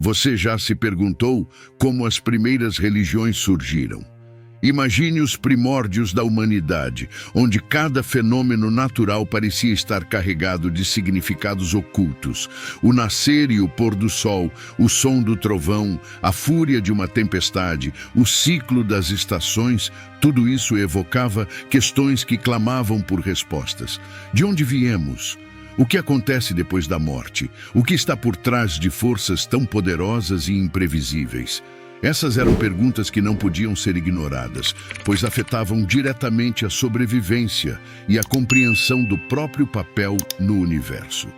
Você já se perguntou como as primeiras religiões surgiram? Imagine os primórdios da humanidade, onde cada fenômeno natural parecia estar carregado de significados ocultos. O nascer e o pôr do sol, o som do trovão, a fúria de uma tempestade, o ciclo das estações, tudo isso evocava questões que clamavam por respostas. De onde viemos? O que acontece depois da morte? O que está por trás de forças tão poderosas e imprevisíveis? Essas eram perguntas que não podiam ser ignoradas, pois afetavam diretamente a sobrevivência e a compreensão do próprio papel no universo.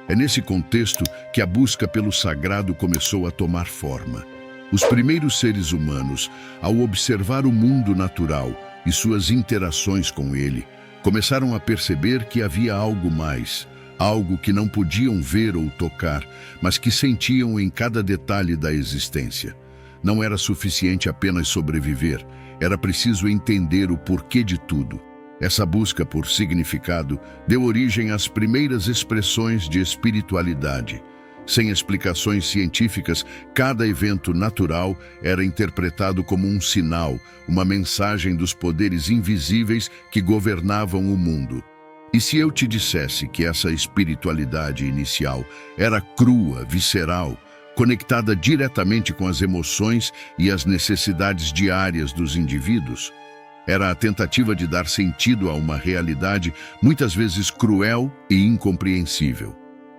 É nesse contexto que a busca pelo sagrado começou a tomar forma. Os primeiros seres humanos, ao observar o mundo natural e suas interações com ele, começaram a perceber que havia algo mais, algo que não podiam ver ou tocar, mas que sentiam em cada detalhe da existência. Não era suficiente apenas sobreviver, era preciso entender o porquê de tudo. Essa busca por significado deu origem às primeiras expressões de espiritualidade. Sem explicações científicas, cada evento natural era interpretado como um sinal, uma mensagem dos poderes invisíveis que governavam o mundo. E se eu te dissesse que essa espiritualidade inicial era crua, visceral, conectada diretamente com as emoções e as necessidades diárias dos indivíduos? Era a tentativa de dar sentido a uma realidade muitas vezes cruel e incompreensível.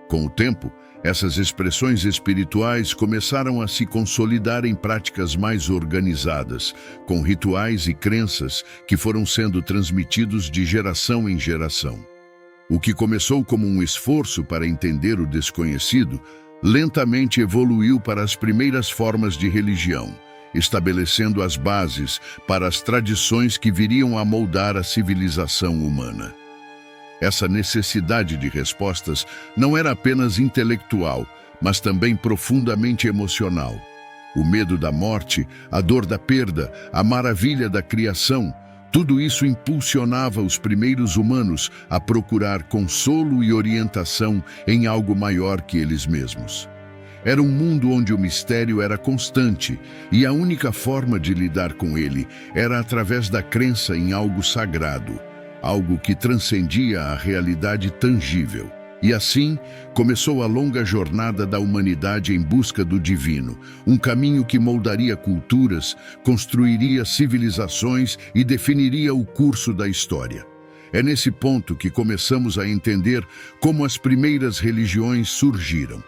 Com o tempo, essas expressões espirituais começaram a se consolidar em práticas mais organizadas, com rituais e crenças que foram sendo transmitidos de geração em geração. O que começou como um esforço para entender o desconhecido, lentamente evoluiu para as primeiras formas de religião, estabelecendo as bases para as tradições que viriam a moldar a civilização humana. Essa necessidade de respostas não era apenas intelectual, mas também profundamente emocional. O medo da morte, a dor da perda, a maravilha da criação, tudo isso impulsionava os primeiros humanos a procurar consolo e orientação em algo maior que eles mesmos. Era um mundo onde o mistério era constante e a única forma de lidar com ele era através da crença em algo sagrado, algo que transcendia a realidade tangível. E assim, começou a longa jornada da humanidade em busca do divino, um caminho que moldaria culturas, construiria civilizações e definiria o curso da história. É nesse ponto que começamos a entender como as primeiras religiões surgiram.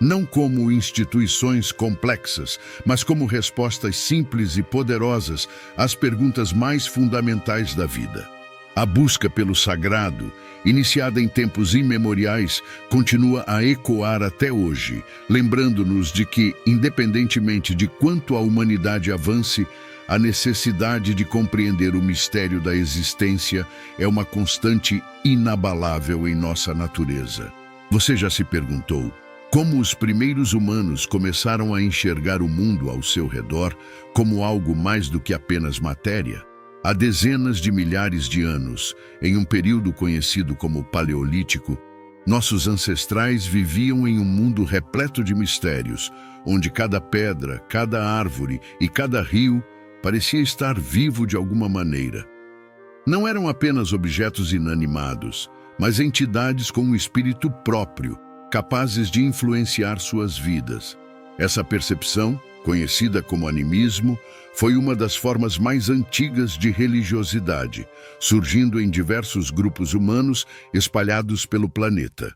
Não como instituições complexas, mas como respostas simples e poderosas às perguntas mais fundamentais da vida. A busca pelo sagrado, iniciada em tempos imemoriais, continua a ecoar até hoje, lembrando-nos de que, independentemente de quanto a humanidade avance, a necessidade de compreender o mistério da existência é uma constante inabalável em nossa natureza. Você já se perguntou como os primeiros humanos começaram a enxergar o mundo ao seu redor como algo mais do que apenas matéria? Há dezenas de milhares de anos, em um período conhecido como Paleolítico, nossos ancestrais viviam em um mundo repleto de mistérios, onde cada pedra, cada árvore e cada rio parecia estar vivo de alguma maneira. Não eram apenas objetos inanimados, mas entidades com um espírito próprio, capazes de influenciar suas vidas. Essa percepção, conhecida como animismo, foi uma das formas mais antigas de religiosidade, surgindo em diversos grupos humanos espalhados pelo planeta.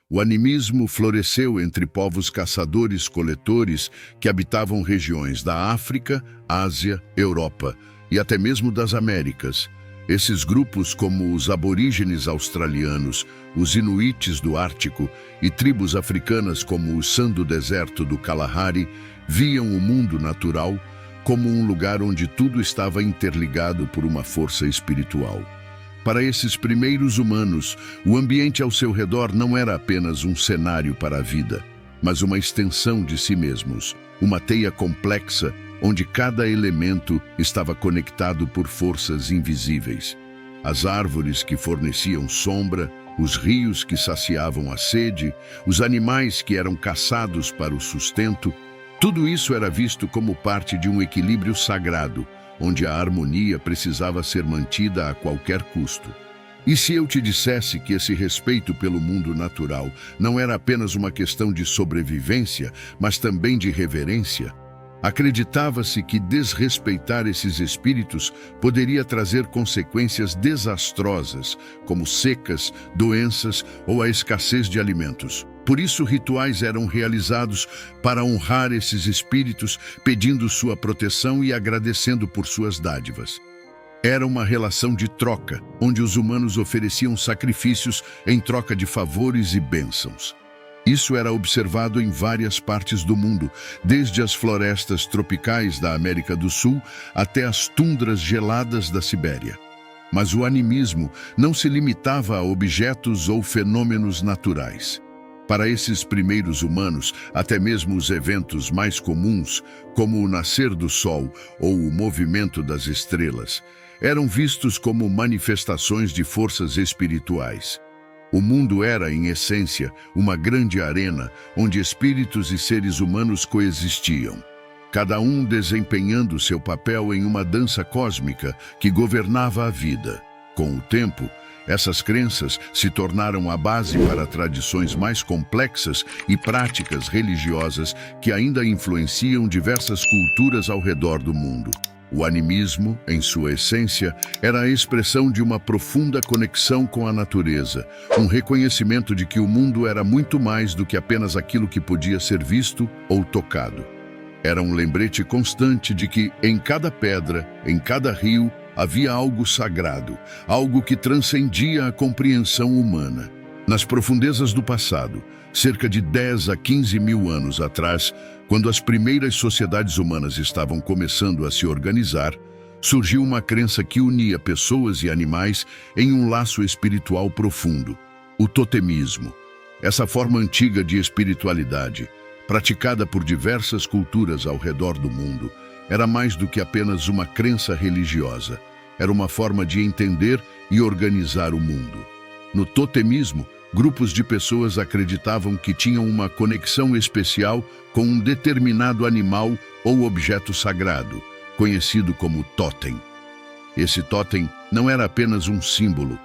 O animismo floresceu entre povos caçadores-coletores que habitavam regiões da África, Ásia, Europa e até mesmo das Américas. Esses grupos, como os aborígenes australianos, os inuites do Ártico e tribos africanas como os San do deserto do Kalahari, viam o mundo natural como um lugar onde tudo estava interligado por uma força espiritual. Para esses primeiros humanos, o ambiente ao seu redor não era apenas um cenário para a vida, mas uma extensão de si mesmos, uma teia complexa onde cada elemento estava conectado por forças invisíveis. As árvores que forneciam sombra, os rios que saciavam a sede, os animais que eram caçados para o sustento, Tudo isso era visto como parte de um equilíbrio sagrado, onde a harmonia precisava ser mantida a qualquer custo. E se eu te dissesse que esse respeito pelo mundo natural não era apenas uma questão de sobrevivência, mas também de reverência? Acreditava-se que desrespeitar esses espíritos poderia trazer consequências desastrosas, como secas, doenças ou a escassez de alimentos. Por isso, rituais eram realizados para honrar esses espíritos, pedindo sua proteção e agradecendo por suas dádivas. Era uma relação de troca, onde os humanos ofereciam sacrifícios em troca de favores e bênçãos. Isso era observado em várias partes do mundo, desde as florestas tropicais da América do Sul até as tundras geladas da Sibéria. Mas o animismo não se limitava a objetos ou fenômenos naturais. Para esses primeiros humanos, até mesmo os eventos mais comuns, como o nascer do sol ou o movimento das estrelas, eram vistos como manifestações de forças espirituais. O mundo era, em essência, uma grande arena onde espíritos e seres humanos coexistiam, cada um desempenhando seu papel em uma dança cósmica que governava a vida. Com o tempo, essas crenças se tornaram a base para tradições mais complexas e práticas religiosas que ainda influenciam diversas culturas ao redor do mundo. O animismo, em sua essência, era a expressão de uma profunda conexão com a natureza, um reconhecimento de que o mundo era muito mais do que apenas aquilo que podia ser visto ou tocado. Era um lembrete constante de que, em cada pedra, em cada rio, havia algo sagrado, algo que transcendia a compreensão humana. Nas profundezas do passado, cerca de 10 a 15 mil anos atrás, quando as primeiras sociedades humanas estavam começando a se organizar, surgiu uma crença que unia pessoas e animais em um laço espiritual profundo: o totemismo. Essa forma antiga de espiritualidade, praticada por diversas culturas ao redor do mundo, era mais do que apenas uma crença religiosa. Era uma forma de entender e organizar o mundo. No totemismo, grupos de pessoas acreditavam que tinham uma conexão especial com um determinado animal ou objeto sagrado, conhecido como totem. Esse totem não era apenas um símbolo.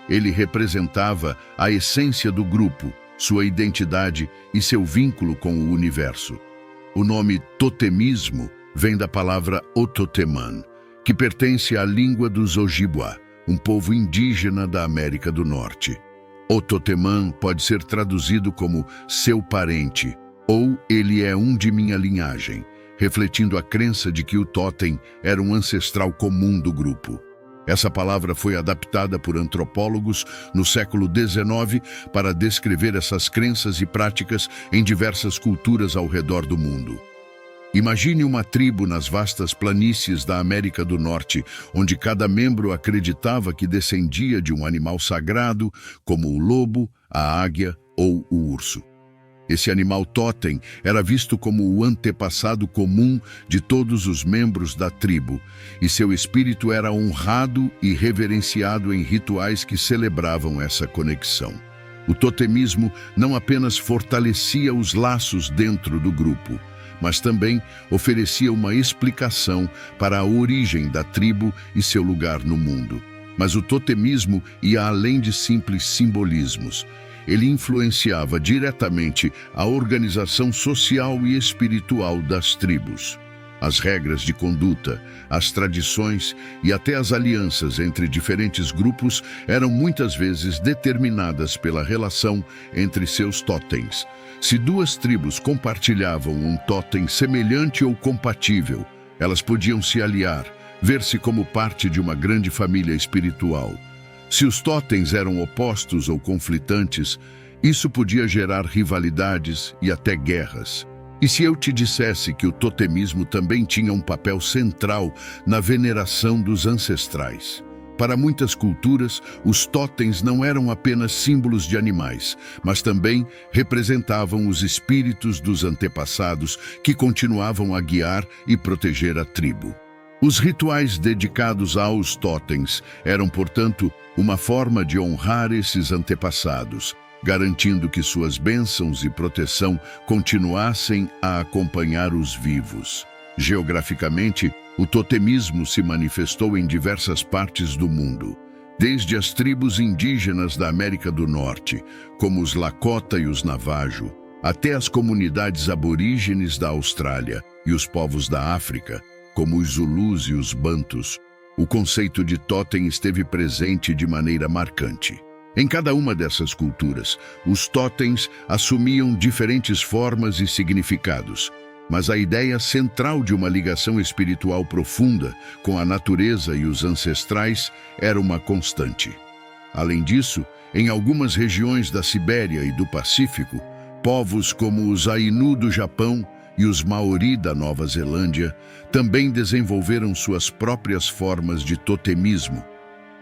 Ele representava a essência do grupo, sua identidade e seu vínculo com o universo. O nome totemismo vem da palavra Ototeman, que pertence à língua dos Ojibwa, um povo indígena da América do Norte. Ototeman pode ser traduzido como seu parente, ou ele é um de minha linhagem, refletindo a crença de que o totem era um ancestral comum do grupo. Essa palavra foi adaptada por antropólogos no século XIX para descrever essas crenças e práticas em diversas culturas ao redor do mundo. Imagine uma tribo nas vastas planícies da América do Norte, onde cada membro acreditava que descendia de um animal sagrado, como o lobo, a águia ou o urso. Esse animal totem era visto como o antepassado comum de todos os membros da tribo, e seu espírito era honrado e reverenciado em rituais que celebravam essa conexão. O totemismo não apenas fortalecia os laços dentro do grupo, mas também oferecia uma explicação para a origem da tribo e seu lugar no mundo. Mas o totemismo ia além de simples simbolismos. Ele influenciava diretamente a organização social e espiritual das tribos. As regras de conduta, as tradições e até as alianças entre diferentes grupos eram muitas vezes determinadas pela relação entre seus totens. Se duas tribos compartilhavam um totem semelhante ou compatível, elas podiam se aliar, ver-se como parte de uma grande família espiritual. Se os totens eram opostos ou conflitantes, isso podia gerar rivalidades e até guerras. E se eu te dissesse que o totemismo também tinha um papel central na veneração dos ancestrais? Para muitas culturas, os totens não eram apenas símbolos de animais, mas também representavam os espíritos dos antepassados que continuavam a guiar e proteger a tribo. Os rituais dedicados aos totens eram, portanto, uma forma de honrar esses antepassados, garantindo que suas bênçãos e proteção continuassem a acompanhar os vivos. Geograficamente, o totemismo se manifestou em diversas partes do mundo, desde as tribos indígenas da América do Norte, como os Lakota e os Navajo, até as comunidades aborígenes da Austrália e os povos da África, como os Zulus e os Bantus. O conceito de totem esteve presente de maneira marcante. Em cada uma dessas culturas, os totens assumiam diferentes formas e significados, mas a ideia central de uma ligação espiritual profunda com a natureza e os ancestrais era uma constante. Além disso, em algumas regiões da Sibéria e do Pacífico, povos como os Ainu do Japão e os Maori da Nova Zelândia também desenvolveram suas próprias formas de totemismo,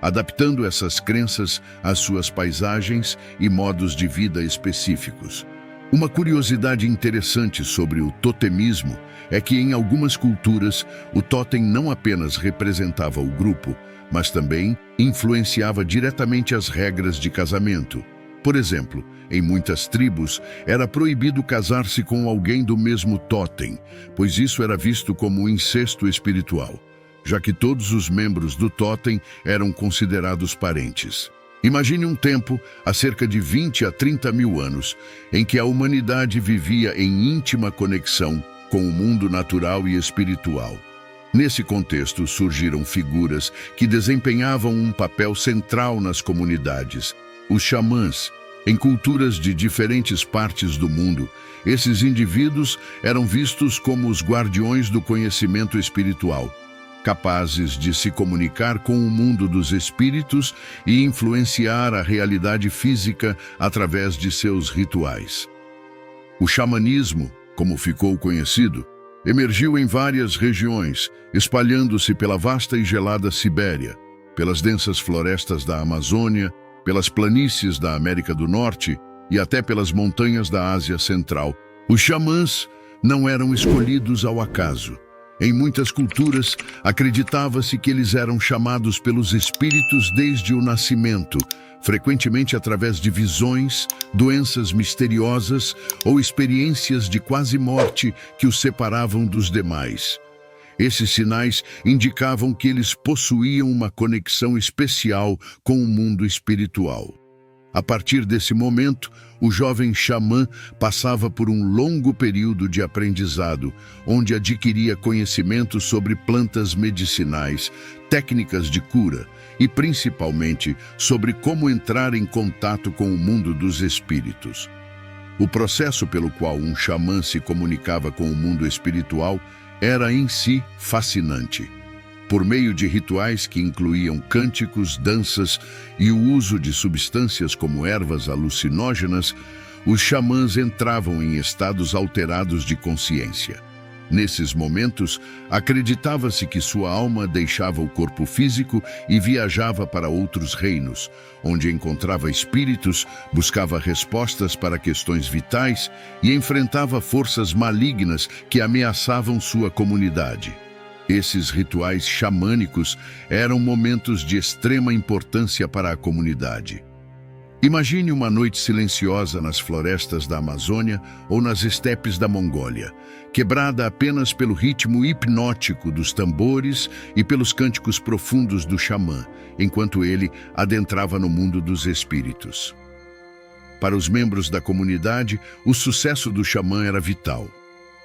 adaptando essas crenças às suas paisagens e modos de vida específicos. Uma curiosidade interessante sobre o totemismo é que em algumas culturas o totem não apenas representava o grupo, mas também influenciava diretamente as regras de casamento. Por exemplo, em muitas tribos era proibido casar-se com alguém do mesmo totem, pois isso era visto como um incesto espiritual, já que todos os membros do totem eram considerados parentes. Imagine um tempo, há cerca de 20 a 30 mil anos, em que a humanidade vivia em íntima conexão com o mundo natural e espiritual. Nesse contexto surgiram figuras que desempenhavam um papel central nas comunidades. Os xamãs. Em culturas de diferentes partes do mundo, esses indivíduos eram vistos como os guardiões do conhecimento espiritual, capazes de se comunicar com o mundo dos espíritos e influenciar a realidade física através de seus rituais. O xamanismo, como ficou conhecido, emergiu em várias regiões, espalhando-se pela vasta e gelada Sibéria, pelas densas florestas da Amazônia, pelas planícies da América do Norte e até pelas montanhas da Ásia Central. Os xamãs não eram escolhidos ao acaso. Em muitas culturas, acreditava-se que eles eram chamados pelos espíritos desde o nascimento, frequentemente através de visões, doenças misteriosas ou experiências de quase morte que os separavam dos demais. Esses sinais indicavam que eles possuíam uma conexão especial com o mundo espiritual. A partir desse momento, o jovem xamã passava por um longo período de aprendizado, onde adquiria conhecimento sobre plantas medicinais, técnicas de cura e, principalmente, sobre como entrar em contato com o mundo dos espíritos. O processo pelo qual um xamã se comunicava com o mundo espiritual era em si fascinante. Por meio de rituais que incluíam cânticos, danças e o uso de substâncias como ervas alucinógenas, os xamãs entravam em estados alterados de consciência. Nesses momentos, acreditava-se que sua alma deixava o corpo físico e viajava para outros reinos, onde encontrava espíritos, buscava respostas para questões vitais e enfrentava forças malignas que ameaçavam sua comunidade. Esses rituais xamânicos eram momentos de extrema importância para a comunidade. Imagine uma noite silenciosa nas florestas da Amazônia ou nas estepes da Mongólia, quebrada apenas pelo ritmo hipnótico dos tambores e pelos cânticos profundos do xamã, enquanto ele adentrava no mundo dos espíritos. Para os membros da comunidade, o sucesso do xamã era vital.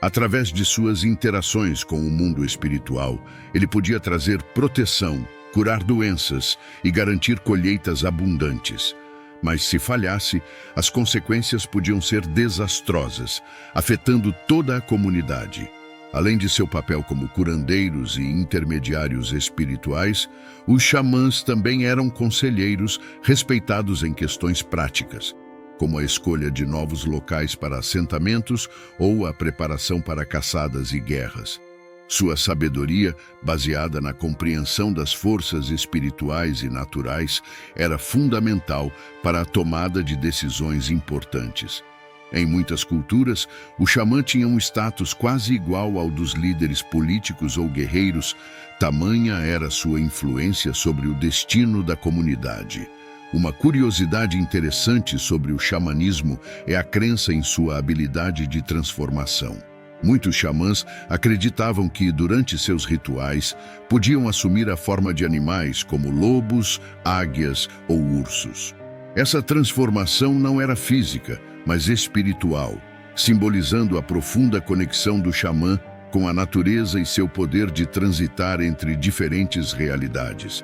Através de suas interações com o mundo espiritual, ele podia trazer proteção, curar doenças e garantir colheitas abundantes. Mas se falhasse, as consequências podiam ser desastrosas, afetando toda a comunidade. Além de seu papel como curandeiros e intermediários espirituais, os xamãs também eram conselheiros respeitados em questões práticas, como a escolha de novos locais para assentamentos ou a preparação para caçadas e guerras. Sua sabedoria, baseada na compreensão das forças espirituais e naturais, era fundamental para a tomada de decisões importantes. Em muitas culturas, o xamã tinha um status quase igual ao dos líderes políticos ou guerreiros, tamanha era sua influência sobre o destino da comunidade. Uma curiosidade interessante sobre o xamanismo é a crença em sua habilidade de transformação. Muitos xamãs acreditavam que, durante seus rituais, podiam assumir a forma de animais como lobos, águias ou ursos. Essa transformação não era física, mas espiritual, simbolizando a profunda conexão do xamã com a natureza e seu poder de transitar entre diferentes realidades.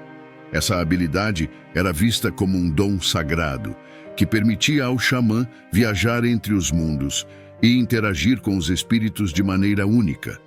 Essa habilidade era vista como um dom sagrado, que permitia ao xamã viajar entre os mundos e interagir com os espíritos de maneira única.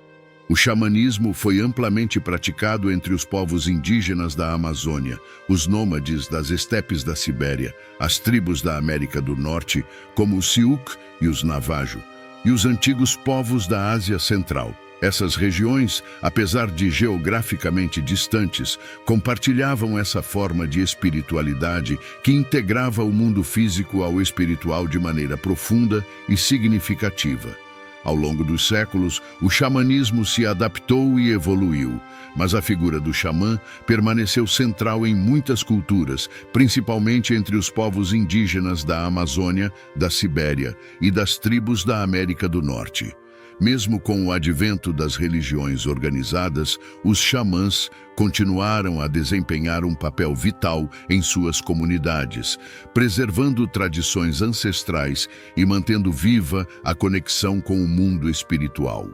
O xamanismo foi amplamente praticado entre os povos indígenas da Amazônia, os nômades das estepes da Sibéria, as tribos da América do Norte, como os Siuk e os Navajo, e os antigos povos da Ásia Central. Essas regiões, apesar de geograficamente distantes, compartilhavam essa forma de espiritualidade que integrava o mundo físico ao espiritual de maneira profunda e significativa. Ao longo dos séculos, o xamanismo se adaptou e evoluiu, mas a figura do xamã permaneceu central em muitas culturas, principalmente entre os povos indígenas da Amazônia, da Sibéria e das tribos da América do Norte. Mesmo com o advento das religiões organizadas, os xamãs continuaram a desempenhar um papel vital em suas comunidades, preservando tradições ancestrais e mantendo viva a conexão com o mundo espiritual.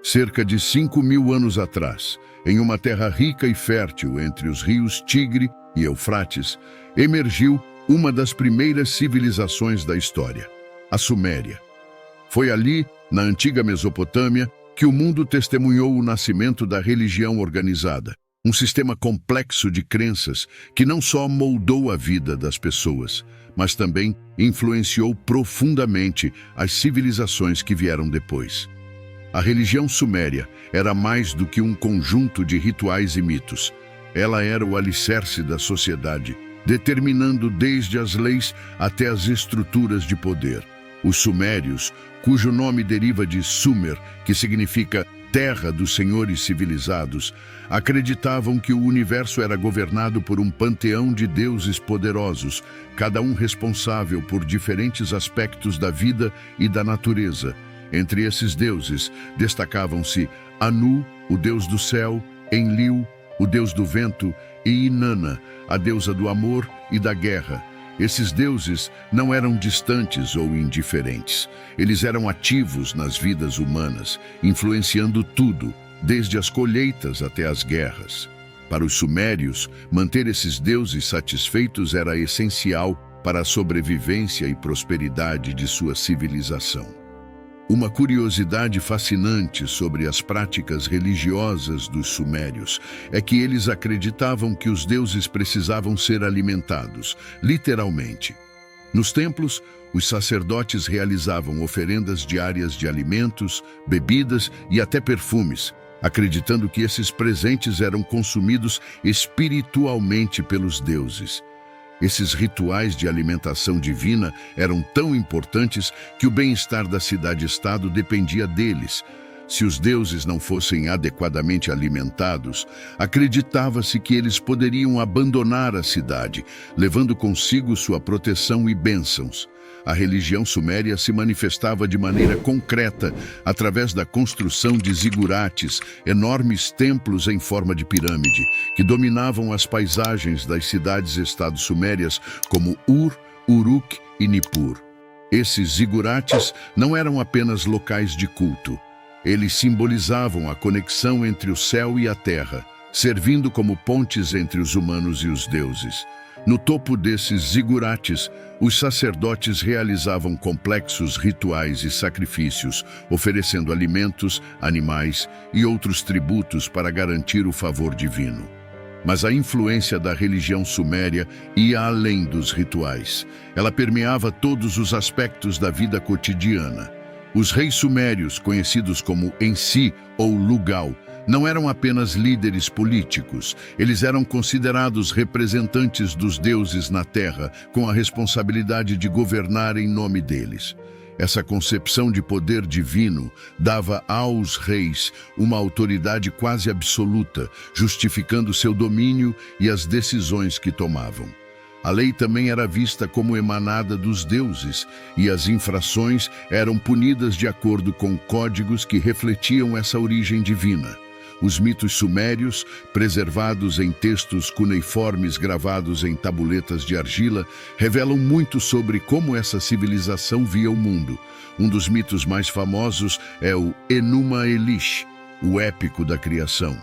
Cerca de 5.000 anos atrás, em uma terra rica e fértil entre os rios Tigre e Eufrates, emergiu uma das primeiras civilizações da história, a Suméria. Foi ali, na antiga Mesopotâmia, que o mundo testemunhou o nascimento da religião organizada, um sistema complexo de crenças que não só moldou a vida das pessoas, mas também influenciou profundamente as civilizações que vieram depois. A religião suméria era mais do que um conjunto de rituais e mitos. Ela era o alicerce da sociedade, determinando desde as leis até as estruturas de poder. Os sumérios, cujo nome deriva de Sumer, que significa terra dos senhores civilizados, acreditavam que o universo era governado por um panteão de deuses poderosos, cada um responsável por diferentes aspectos da vida e da natureza. Entre esses deuses, destacavam-se Anu, o deus do céu, Enlil, o deus do vento, e Inanna, a deusa do amor e da guerra. Esses deuses não eram distantes ou indiferentes. Eles eram ativos nas vidas humanas, influenciando tudo, desde as colheitas até as guerras. Para os sumérios, manter esses deuses satisfeitos era essencial para a sobrevivência e prosperidade de sua civilização. Uma curiosidade fascinante sobre as práticas religiosas dos sumérios é que eles acreditavam que os deuses precisavam ser alimentados, literalmente. Nos templos, os sacerdotes realizavam oferendas diárias de alimentos, bebidas e até perfumes, acreditando que esses presentes eram consumidos espiritualmente pelos deuses. Esses rituais de alimentação divina eram tão importantes que o bem-estar da cidade-estado dependia deles. Se os deuses não fossem adequadamente alimentados, acreditava-se que eles poderiam abandonar a cidade, levando consigo sua proteção e bênçãos. A religião suméria se manifestava de maneira concreta através da construção de zigurates, enormes templos em forma de pirâmide, que dominavam as paisagens das cidades-estado sumérias como Ur, Uruk e Nippur. Esses zigurates não eram apenas locais de culto. Eles simbolizavam a conexão entre o céu e a terra, servindo como pontes entre os humanos e os deuses. No topo desses zigurates, os sacerdotes realizavam complexos rituais e sacrifícios, oferecendo alimentos, animais e outros tributos para garantir o favor divino. Mas a influência da religião suméria ia além dos rituais. Ela permeava todos os aspectos da vida cotidiana. Os reis sumérios, conhecidos como Ensi ou Lugal, não eram apenas líderes políticos, eles eram considerados representantes dos deuses na terra, com a responsabilidade de governar em nome deles. Essa concepção de poder divino dava aos reis uma autoridade quase absoluta, justificando seu domínio e as decisões que tomavam. A lei também era vista como emanada dos deuses, e as infrações eram punidas de acordo com códigos que refletiam essa origem divina. Os mitos sumérios, preservados em textos cuneiformes gravados em tabuletas de argila, revelam muito sobre como essa civilização via o mundo. Um dos mitos mais famosos é o Enuma Elish, o épico da criação,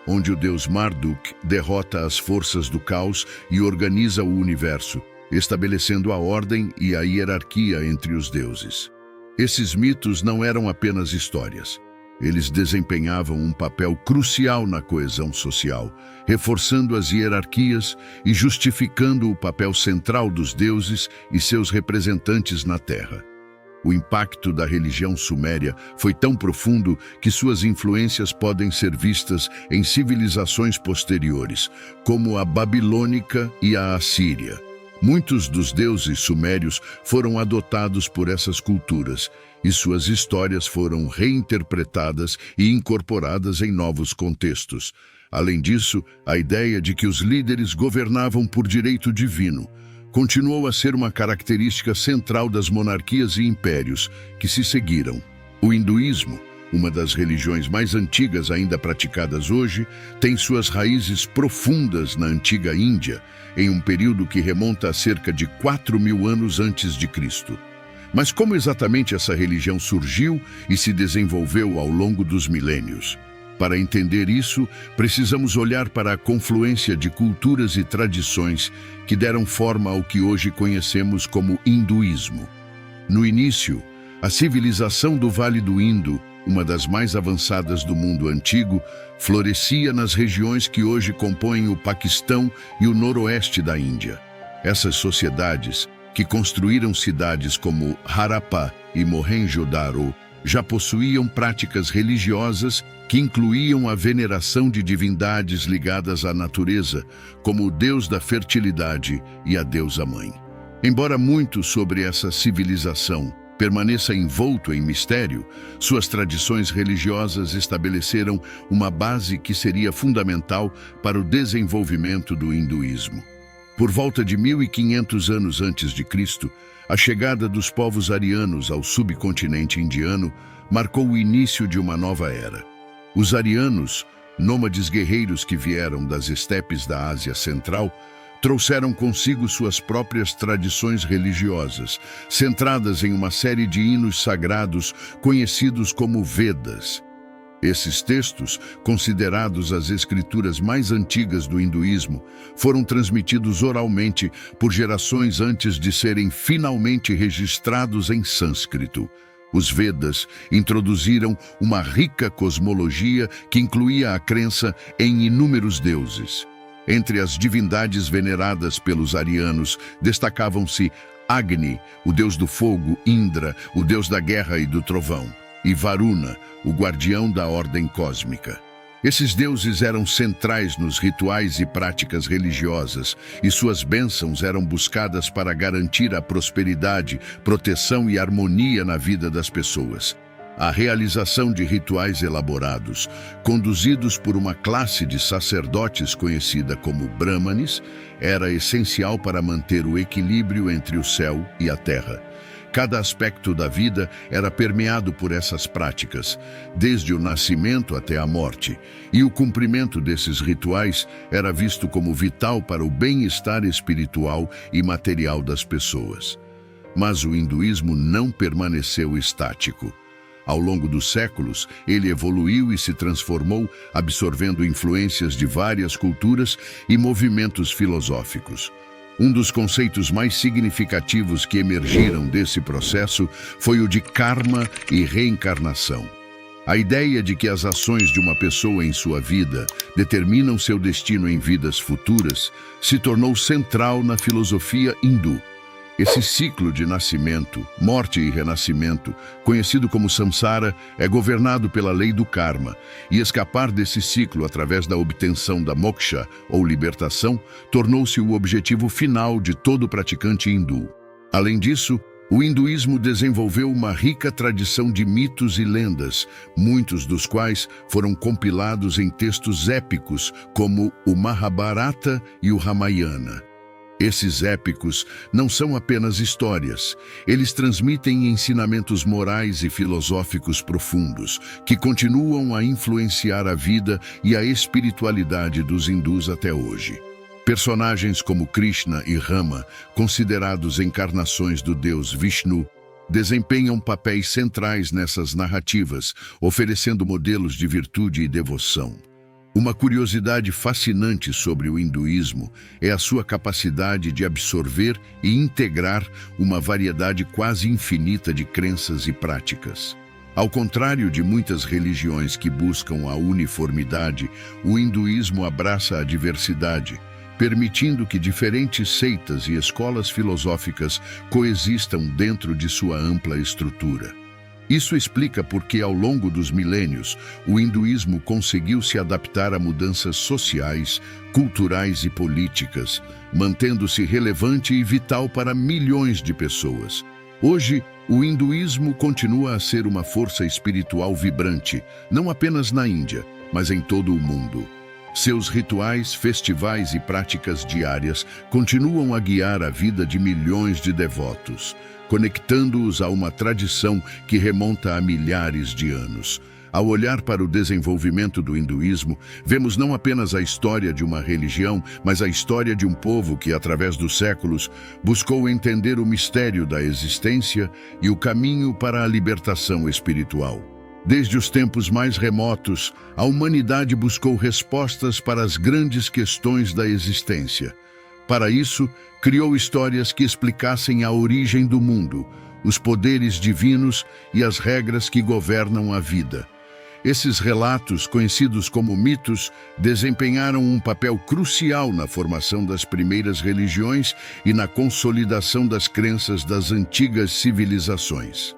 onde o deus Marduk derrota as forças do caos e organiza o universo, estabelecendo a ordem e a hierarquia entre os deuses. Esses mitos não eram apenas histórias. Eles desempenhavam um papel crucial na coesão social, reforçando as hierarquias e justificando o papel central dos deuses e seus representantes na Terra. O impacto da religião suméria foi tão profundo que suas influências podem ser vistas em civilizações posteriores, como a babilônica e a assíria. Muitos dos deuses sumérios foram adotados por essas culturas, e suas histórias foram reinterpretadas e incorporadas em novos contextos. Além disso, a ideia de que os líderes governavam por direito divino continuou a ser uma característica central das monarquias e impérios que se seguiram. O hinduísmo, uma das religiões mais antigas ainda praticadas hoje, tem suas raízes profundas na antiga Índia, em um período que remonta a cerca de 4.000 anos antes de Cristo. Mas como exatamente essa religião surgiu e se desenvolveu ao longo dos milênios? Para entender isso, precisamos olhar para a confluência de culturas e tradições que deram forma ao que hoje conhecemos como hinduísmo. No início, a civilização do Vale do Indo, uma das mais avançadas do mundo antigo, florescia nas regiões que hoje compõem o Paquistão e o noroeste da Índia. Essas sociedades, que construíram cidades como Harappa e Mohenjo-Daro, já possuíam práticas religiosas que incluíam a veneração de divindades ligadas à natureza, como o deus da fertilidade e a deusa mãe. Embora muito sobre essa civilização permaneça envolto em mistério, suas tradições religiosas estabeleceram uma base que seria fundamental para o desenvolvimento do hinduísmo. Por volta de 1500 anos antes de Cristo, a chegada dos povos arianos ao subcontinente indiano marcou o início de uma nova era. Os arianos, nômades guerreiros que vieram das estepes da Ásia Central, trouxeram consigo suas próprias tradições religiosas, centradas em uma série de hinos sagrados conhecidos como Vedas. Esses textos, considerados as escrituras mais antigas do hinduísmo, foram transmitidos oralmente por gerações antes de serem finalmente registrados em sânscrito. Os Vedas introduziram uma rica cosmologia que incluía a crença em inúmeros deuses. Entre as divindades veneradas pelos arianos, destacavam-se Agni, o deus do fogo, Indra, o deus da guerra e do trovão, e Varuna, o guardião da ordem cósmica. Esses deuses eram centrais nos rituais e práticas religiosas, e suas bênçãos eram buscadas para garantir a prosperidade, proteção e harmonia na vida das pessoas. A realização de rituais elaborados, conduzidos por uma classe de sacerdotes conhecida como Brahmanes, era essencial para manter o equilíbrio entre o céu e a terra. Cada aspecto da vida era permeado por essas práticas, desde o nascimento até a morte, e o cumprimento desses rituais era visto como vital para o bem-estar espiritual e material das pessoas. Mas o hinduísmo não permaneceu estático. Ao longo dos séculos, ele evoluiu e se transformou, absorvendo influências de várias culturas e movimentos filosóficos. Um dos conceitos mais significativos que emergiram desse processo foi o de karma e reencarnação. A ideia de que as ações de uma pessoa em sua vida determinam seu destino em vidas futuras se tornou central na filosofia hindu. Esse ciclo de nascimento, morte e renascimento, conhecido como samsara, é governado pela lei do karma, e escapar desse ciclo através da obtenção da moksha, ou libertação, tornou-se o objetivo final de todo praticante hindu. Além disso, o hinduísmo desenvolveu uma rica tradição de mitos e lendas, muitos dos quais foram compilados em textos épicos como o Mahabharata e o Ramayana. Esses épicos não são apenas histórias, eles transmitem ensinamentos morais e filosóficos profundos, que continuam a influenciar a vida e a espiritualidade dos hindus até hoje. Personagens como Krishna e Rama, considerados encarnações do deus Vishnu, desempenham papéis centrais nessas narrativas, oferecendo modelos de virtude e devoção. Uma curiosidade fascinante sobre o hinduísmo é a sua capacidade de absorver e integrar uma variedade quase infinita de crenças e práticas. Ao contrário de muitas religiões que buscam a uniformidade, o hinduísmo abraça a diversidade, permitindo que diferentes seitas e escolas filosóficas coexistam dentro de sua ampla estrutura. Isso explica por que, ao longo dos milênios, o hinduísmo conseguiu se adaptar a mudanças sociais, culturais e políticas, mantendo-se relevante e vital para milhões de pessoas. Hoje, o hinduísmo continua a ser uma força espiritual vibrante, não apenas na Índia, mas em todo o mundo. Seus rituais, festivais e práticas diárias continuam a guiar a vida de milhões de devotos, conectando-os a uma tradição que remonta a milhares de anos. Ao olhar para o desenvolvimento do hinduísmo, vemos não apenas a história de uma religião, mas a história de um povo que, através dos séculos, buscou entender o mistério da existência e o caminho para a libertação espiritual. Desde os tempos mais remotos, a humanidade buscou respostas para as grandes questões da existência. Para isso, criou histórias que explicassem a origem do mundo, os poderes divinos e as regras que governam a vida. Esses relatos, conhecidos como mitos, desempenharam um papel crucial na formação das primeiras religiões e na consolidação das crenças das antigas civilizações.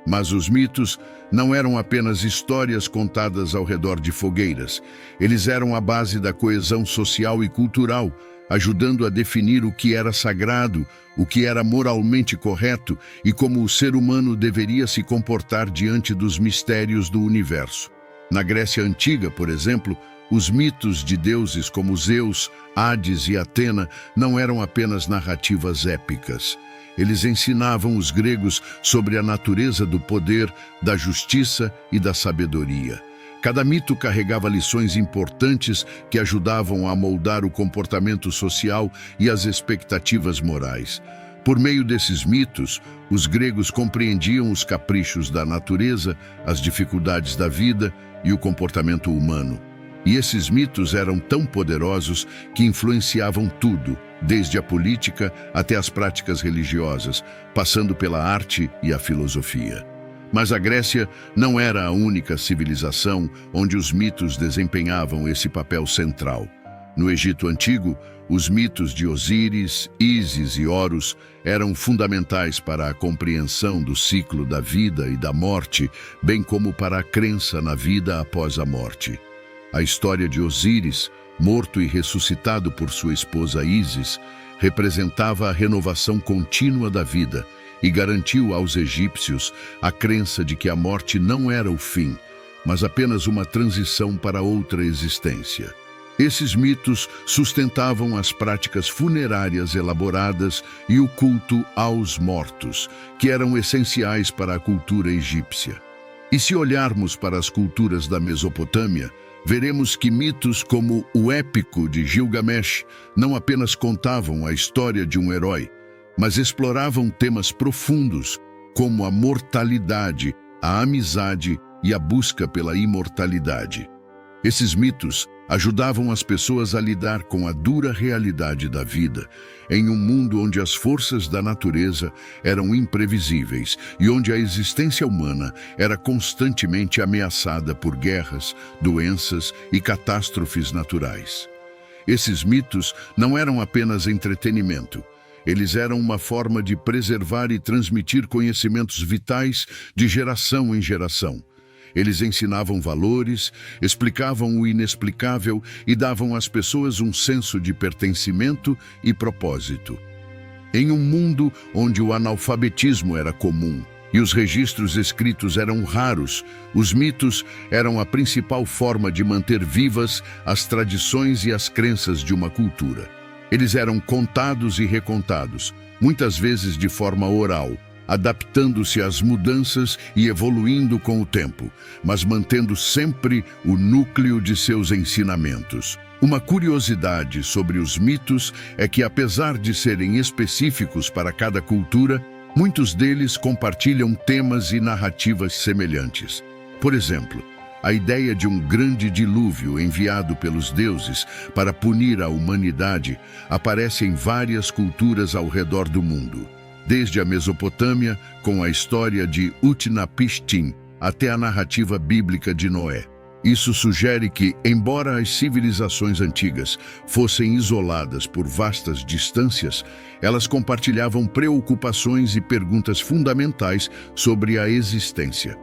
Mas os mitos não eram apenas histórias contadas ao redor de fogueiras. Eles eram a base da coesão social e cultural, ajudando a definir o que era sagrado, o que era moralmente correto e como o ser humano deveria se comportar diante dos mistérios do universo. Na Grécia Antiga, por exemplo, os mitos de deuses como Zeus, Hades e Atena não eram apenas narrativas épicas. Eles ensinavam os gregos sobre a natureza do poder, da justiça e da sabedoria. Cada mito carregava lições importantes que ajudavam a moldar o comportamento social e as expectativas morais. Por meio desses mitos, os gregos compreendiam os caprichos da natureza, as dificuldades da vida e o comportamento humano. E esses mitos eram tão poderosos que influenciavam tudo, desde a política até as práticas religiosas, passando pela arte e a filosofia. Mas a Grécia não era a única civilização onde os mitos desempenhavam esse papel central. No Egito Antigo, os mitos de Osíris, Ísis e Horus eram fundamentais para a compreensão do ciclo da vida e da morte, bem como para a crença na vida após a morte. A história de Osíris, morto e ressuscitado por sua esposa Ísis, representava a renovação contínua da vida e garantiu aos egípcios a crença de que a morte não era o fim, mas apenas uma transição para outra existência. Esses mitos sustentavam as práticas funerárias elaboradas e o culto aos mortos, que eram essenciais para a cultura egípcia. E se olharmos para as culturas da Mesopotâmia, veremos que mitos como o épico de Gilgamesh não apenas contavam a história de um herói, mas exploravam temas profundos como a mortalidade, a amizade e a busca pela imortalidade. Esses mitos ajudavam as pessoas a lidar com a dura realidade da vida, em um mundo onde as forças da natureza eram imprevisíveis e onde a existência humana era constantemente ameaçada por guerras, doenças e catástrofes naturais. Esses mitos não eram apenas entretenimento. Eles eram uma forma de preservar e transmitir conhecimentos vitais de geração em geração. Eles ensinavam valores, explicavam o inexplicável e davam às pessoas um senso de pertencimento e propósito. Em um mundo onde o analfabetismo era comum e os registros escritos eram raros, os mitos eram a principal forma de manter vivas as tradições e as crenças de uma cultura. Eles eram contados e recontados, muitas vezes de forma oral, adaptando-se às mudanças e evoluindo com o tempo, mas mantendo sempre o núcleo de seus ensinamentos. Uma curiosidade sobre os mitos é que, apesar de serem específicos para cada cultura, muitos deles compartilham temas e narrativas semelhantes. Por exemplo, a ideia de um grande dilúvio enviado pelos deuses para punir a humanidade aparece em várias culturas ao redor do mundo, desde a Mesopotâmia, com a história de Utnapishtim, até a narrativa bíblica de Noé. Isso sugere que, embora as civilizações antigas fossem isoladas por vastas distâncias, elas compartilhavam preocupações e perguntas fundamentais sobre a existência.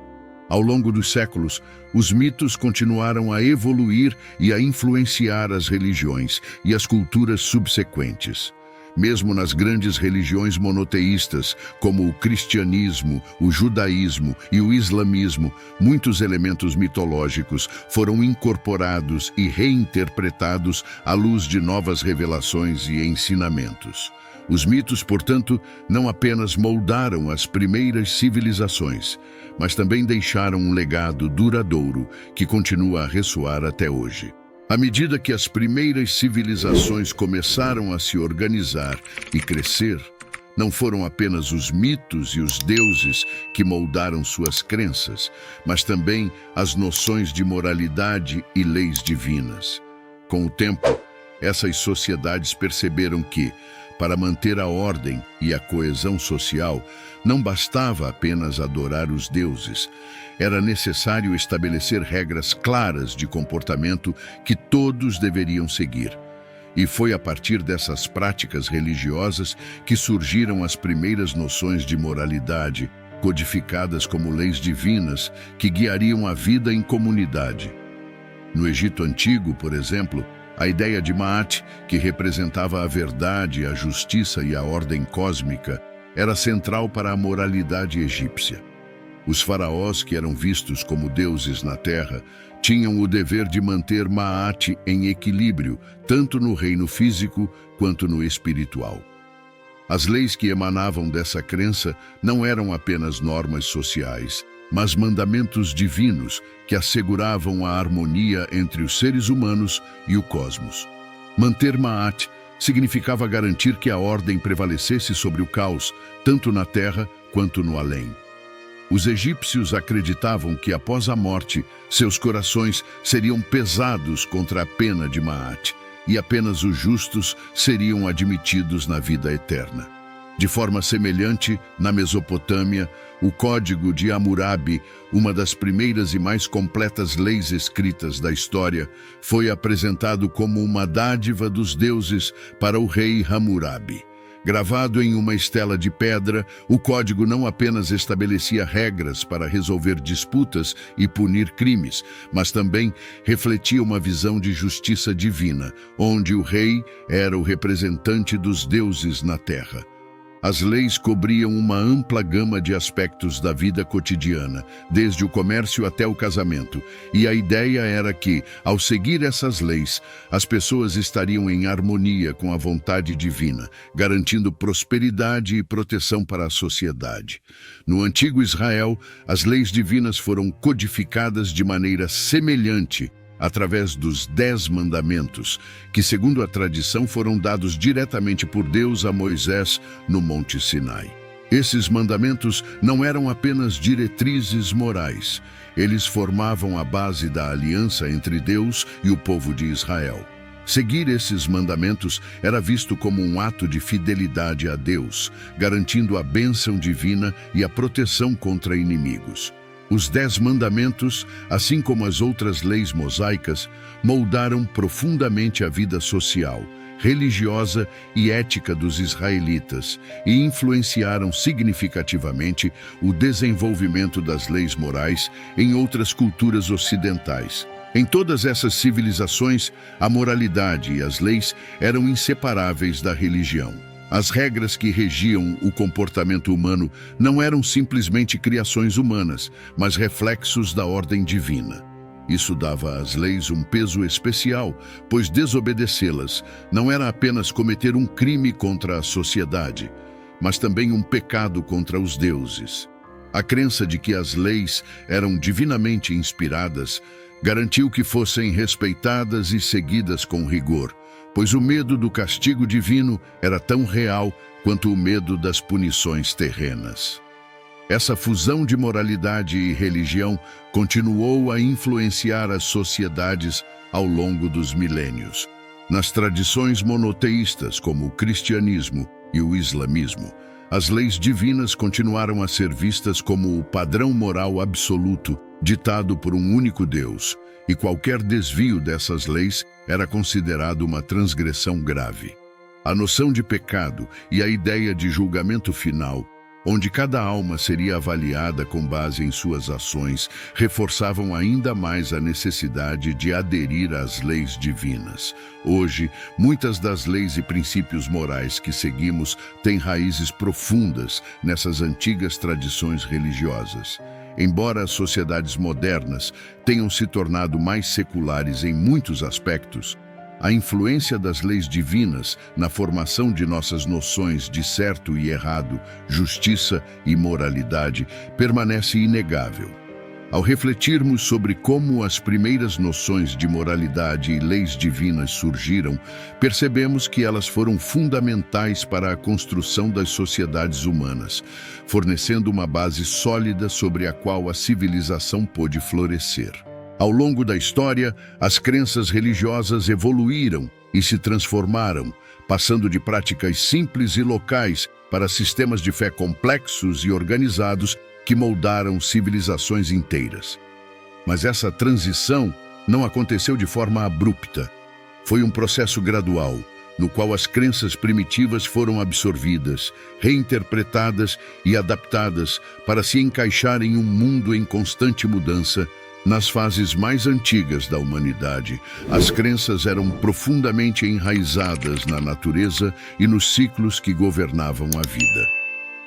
Ao longo dos séculos, os mitos continuaram a evoluir e a influenciar as religiões e as culturas subsequentes. Mesmo nas grandes religiões monoteístas, como o cristianismo, o judaísmo e o islamismo, muitos elementos mitológicos foram incorporados e reinterpretados à luz de novas revelações e ensinamentos. Os mitos, portanto, não apenas moldaram as primeiras civilizações, mas também deixaram um legado duradouro que continua a ressoar até hoje. À medida que as primeiras civilizações começaram a se organizar e crescer, não foram apenas os mitos e os deuses que moldaram suas crenças, mas também as noções de moralidade e leis divinas. Com o tempo, essas sociedades perceberam que, para manter a ordem e a coesão social, não bastava apenas adorar os deuses. Era necessário estabelecer regras claras de comportamento que todos deveriam seguir. E foi a partir dessas práticas religiosas que surgiram as primeiras noções de moralidade, codificadas como leis divinas que guiariam a vida em comunidade. No Egito Antigo, por exemplo, a ideia de Maat, que representava a verdade, a justiça e a ordem cósmica, era central para a moralidade egípcia. Os faraós, que eram vistos como deuses na terra, tinham o dever de manter Maat em equilíbrio, tanto no reino físico quanto no espiritual. As leis que emanavam dessa crença não eram apenas normas sociais, mas mandamentos divinos que asseguravam a harmonia entre os seres humanos e o cosmos. Manter Maat significava garantir que a ordem prevalecesse sobre o caos, tanto na terra quanto no além. Os egípcios acreditavam que, após a morte, seus corações seriam pesados contra a pena de Maat, e apenas os justos seriam admitidos na vida eterna. De forma semelhante, na Mesopotâmia, o Código de Hammurabi, uma das primeiras e mais completas leis escritas da história, foi apresentado como uma dádiva dos deuses para o rei Hammurabi. Gravado em uma estela de pedra, o código não apenas estabelecia regras para resolver disputas e punir crimes, mas também refletia uma visão de justiça divina, onde o rei era o representante dos deuses na terra. As leis cobriam uma ampla gama de aspectos da vida cotidiana, desde o comércio até o casamento, e a ideia era que, ao seguir essas leis, as pessoas estariam em harmonia com a vontade divina, garantindo prosperidade e proteção para a sociedade. No antigo Israel, as leis divinas foram codificadas de maneira semelhante através dos 10 mandamentos, que, segundo a tradição, foram dados diretamente por Deus a Moisés no Monte Sinai. Esses mandamentos não eram apenas diretrizes morais, eles formavam a base da aliança entre Deus e o povo de Israel. Seguir esses mandamentos era visto como um ato de fidelidade a Deus, garantindo a bênção divina e a proteção contra inimigos. Os 10 mandamentos, assim como as outras leis mosaicas, moldaram profundamente a vida social, religiosa e ética dos israelitas e influenciaram significativamente o desenvolvimento das leis morais em outras culturas ocidentais. Em todas essas civilizações, a moralidade e as leis eram inseparáveis da religião. As regras que regiam o comportamento humano não eram simplesmente criações humanas, mas reflexos da ordem divina. Isso dava às leis um peso especial, pois desobedecê-las não era apenas cometer um crime contra a sociedade, mas também um pecado contra os deuses. A crença de que as leis eram divinamente inspiradas garantiu que fossem respeitadas e seguidas com rigor, pois o medo do castigo divino era tão real quanto o medo das punições terrenas. Essa fusão de moralidade e religião continuou a influenciar as sociedades ao longo dos milênios. Nas tradições monoteístas, como o cristianismo e o islamismo, as leis divinas continuaram a ser vistas como o padrão moral absoluto ditado por um único Deus, e qualquer desvio dessas leis era considerado uma transgressão grave. A noção de pecado e a ideia de julgamento final, onde cada alma seria avaliada com base em suas ações, reforçavam ainda mais a necessidade de aderir às leis divinas. Hoje, muitas das leis e princípios morais que seguimos têm raízes profundas nessas antigas tradições religiosas. Embora as sociedades modernas tenham se tornado mais seculares em muitos aspectos, a influência das leis divinas na formação de nossas noções de certo e errado, justiça e moralidade permanece inegável. Ao refletirmos sobre como as primeiras noções de moralidade e leis divinas surgiram, percebemos que elas foram fundamentais para a construção das sociedades humanas, fornecendo uma base sólida sobre a qual a civilização pôde florescer. Ao longo da história, as crenças religiosas evoluíram e se transformaram, passando de práticas simples e locais para sistemas de fé complexos e organizados que moldaram civilizações inteiras. Mas essa transição não aconteceu de forma abrupta. Foi um processo gradual, no qual as crenças primitivas foram absorvidas, reinterpretadas e adaptadas para se encaixar em um mundo em constante mudança. Nas fases mais antigas da humanidade, as crenças eram profundamente enraizadas na natureza e nos ciclos que governavam a vida.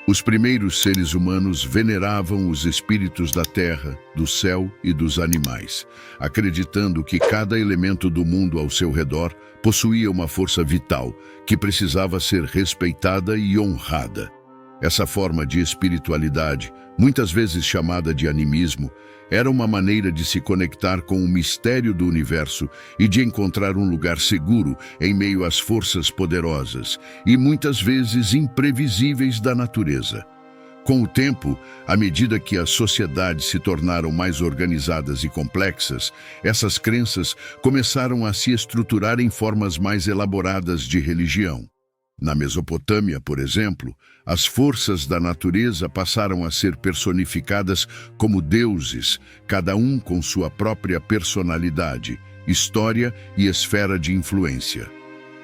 Os primeiros seres humanos veneravam os espíritos da terra, do céu e dos animais, acreditando que cada elemento do mundo ao seu redor possuía uma força vital que precisava ser respeitada e honrada. Essa forma de espiritualidade, muitas vezes chamada de animismo, era uma maneira de se conectar com o mistério do universo e de encontrar um lugar seguro em meio às forças poderosas e muitas vezes imprevisíveis da natureza. Com o tempo, à medida que as sociedades se tornaram mais organizadas e complexas, essas crenças começaram a se estruturar em formas mais elaboradas de religião. Na Mesopotâmia, por exemplo, as forças da natureza passaram a ser personificadas como deuses, cada um com sua própria personalidade, história e esfera de influência.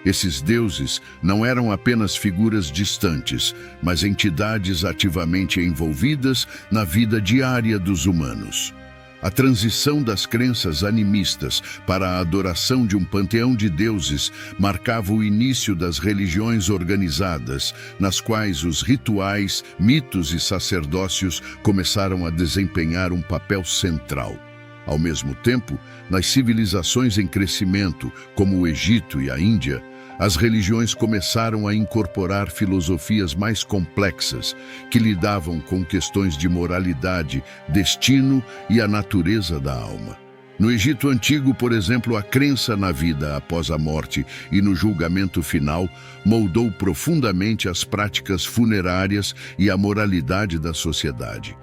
Esses deuses não eram apenas figuras distantes, mas entidades ativamente envolvidas na vida diária dos humanos. A transição das crenças animistas para a adoração de um panteão de deuses marcava o início das religiões organizadas, nas quais os rituais, mitos e sacerdócios começaram a desempenhar um papel central. Ao mesmo tempo, nas civilizações em crescimento, como o Egito e a Índia, as religiões começaram a incorporar filosofias mais complexas, que lidavam com questões de moralidade, destino e a natureza da alma. No Egito Antigo, por exemplo, a crença na vida após a morte e no julgamento final moldou profundamente as práticas funerárias e a moralidade da sociedade.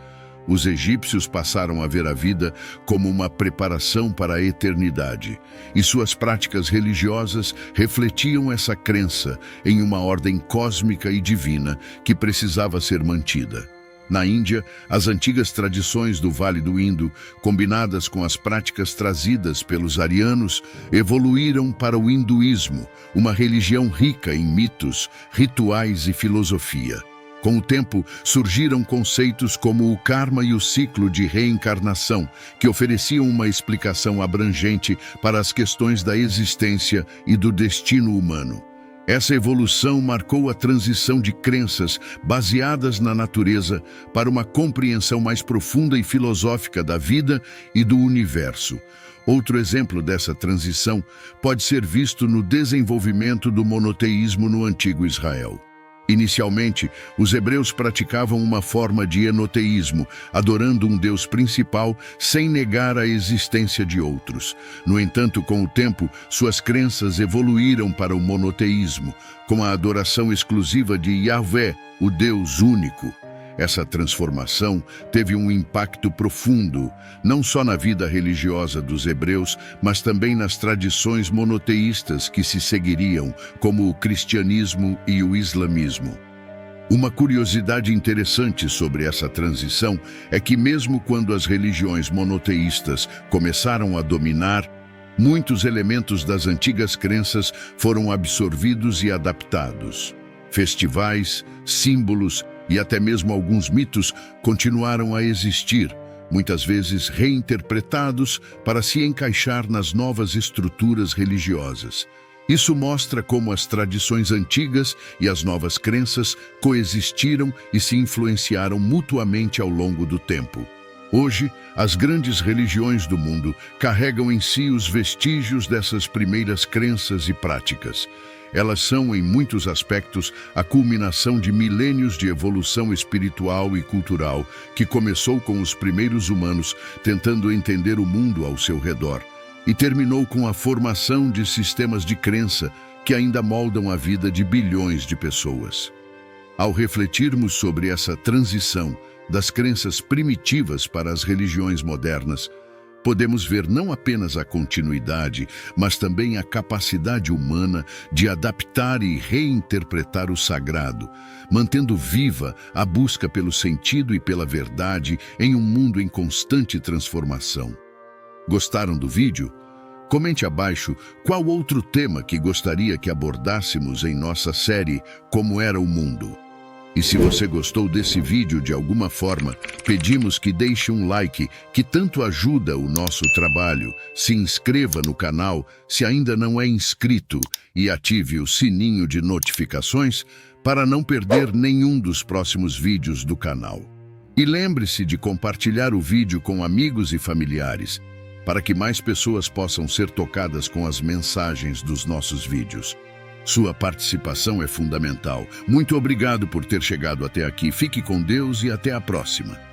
Os egípcios passaram a ver a vida como uma preparação para a eternidade, e suas práticas religiosas refletiam essa crença em uma ordem cósmica e divina que precisava ser mantida. Na Índia, as antigas tradições do Vale do Indo, combinadas com as práticas trazidas pelos arianos, evoluíram para o hinduísmo, uma religião rica em mitos, rituais e filosofia. Com o tempo, surgiram conceitos como o karma e o ciclo de reencarnação, que ofereciam uma explicação abrangente para as questões da existência e do destino humano. Essa evolução marcou a transição de crenças baseadas na natureza para uma compreensão mais profunda e filosófica da vida e do universo. Outro exemplo dessa transição pode ser visto no desenvolvimento do monoteísmo no antigo Israel. Inicialmente, os hebreus praticavam uma forma de enoteísmo, adorando um Deus principal sem negar a existência de outros. No entanto, com o tempo, suas crenças evoluíram para o monoteísmo, com a adoração exclusiva de Yahvé, o Deus único. Essa transformação teve um impacto profundo, não só na vida religiosa dos hebreus, mas também nas tradições monoteístas que se seguiriam, como o cristianismo e o islamismo. Uma curiosidade interessante sobre essa transição é que mesmo quando as religiões monoteístas começaram a dominar, muitos elementos das antigas crenças foram absorvidos e adaptados. Festivais, símbolos e até mesmo alguns mitos continuaram a existir, muitas vezes reinterpretados para se encaixar nas novas estruturas religiosas. Isso mostra como as tradições antigas e as novas crenças coexistiram e se influenciaram mutuamente ao longo do tempo. Hoje, as grandes religiões do mundo carregam em si os vestígios dessas primeiras crenças e práticas. Elas são, em muitos aspectos, a culminação de milênios de evolução espiritual e cultural que começou com os primeiros humanos tentando entender o mundo ao seu redor e terminou com a formação de sistemas de crença que ainda moldam a vida de bilhões de pessoas. Ao refletirmos sobre essa transição das crenças primitivas para as religiões modernas, podemos ver não apenas a continuidade, mas também a capacidade humana de adaptar e reinterpretar o sagrado, mantendo viva a busca pelo sentido e pela verdade em um mundo em constante transformação. Gostaram do vídeo? Comente abaixo qual outro tema que gostaria que abordássemos em nossa série Como Era o Mundo. E se você gostou desse vídeo de alguma forma, pedimos que deixe um like, que tanto ajuda o nosso trabalho. Se inscreva no canal se ainda não é inscrito e ative o sininho de notificações para não perder nenhum dos próximos vídeos do canal. E lembre-se de compartilhar o vídeo com amigos e familiares, para que mais pessoas possam ser tocadas com as mensagens dos nossos vídeos. Sua participação é fundamental. Muito obrigado por ter chegado até aqui. Fique com Deus e até a próxima.